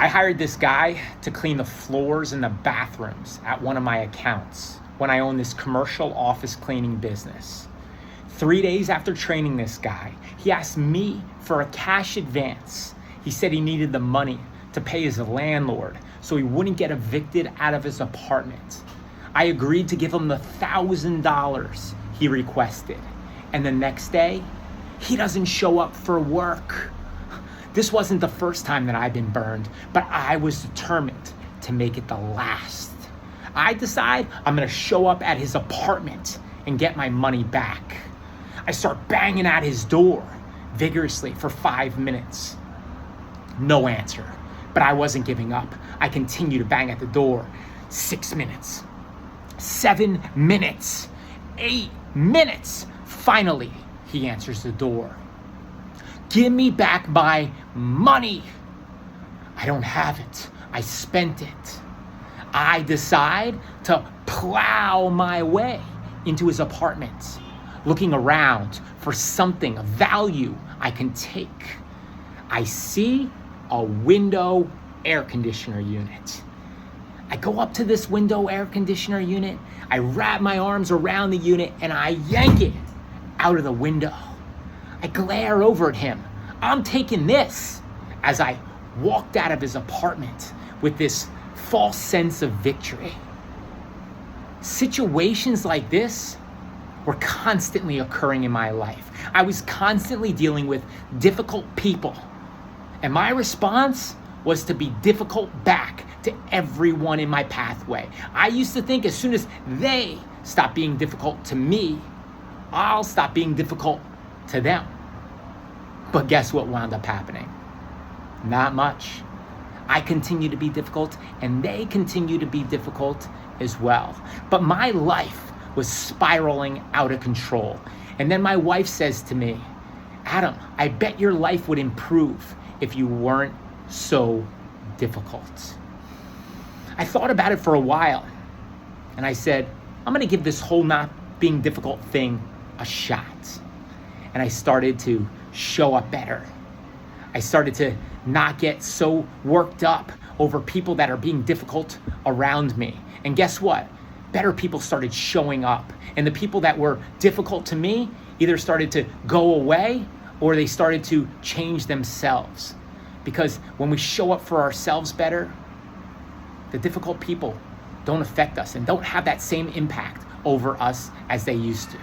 I hired this guy to clean the floors and the bathrooms at one of my accounts when I owned this commercial office cleaning business. 3 days after training this guy, he asked me for a cash advance. He said he needed the money to pay his landlord so he wouldn't get evicted out of his apartment. I agreed to give him the $1,000 he requested. And the next day, he doesn't show up for work. This wasn't the first time that I've been burned, but I was determined to make it the last. I decide I'm gonna show up at his apartment and get my money back. I start banging at his door vigorously for 5 minutes. No answer, but I wasn't giving up. I continued to bang at the door. 6 minutes, 7 minutes, 8 minutes. Finally, he answers the door. Give me back my money. I don't have it. I spent it. I decide to plow my way into his apartment, looking around for something of value I can take. I see a window air conditioner unit. I go up to this window air conditioner unit, I wrap my arms around the unit, and I yank it out of the window. I glare over at him. I'm taking this, as I walked out of his apartment with this false sense of victory. Situations like this were constantly occurring in my life. I was constantly dealing with difficult people. And my response was to be difficult back to everyone in my pathway. I used to think as soon as they stop being difficult to me, I'll stop being difficult to them. But guess what wound up happening? Not much. I continue to be difficult and they continue to be difficult as well. But my life was spiraling out of control. And then my wife says to me, Adam, I bet your life would improve if you weren't so difficult. I thought about it for a while and I said, I'm gonna give this whole not being difficult thing a shot. And I started to show up better. I started to not get so worked up over people that are being difficult around me. And guess what? Better people started showing up. And the people that were difficult to me either started to go away or they started to change themselves. Because when we show up for ourselves better, the difficult people don't affect us and don't have that same impact over us as they used to.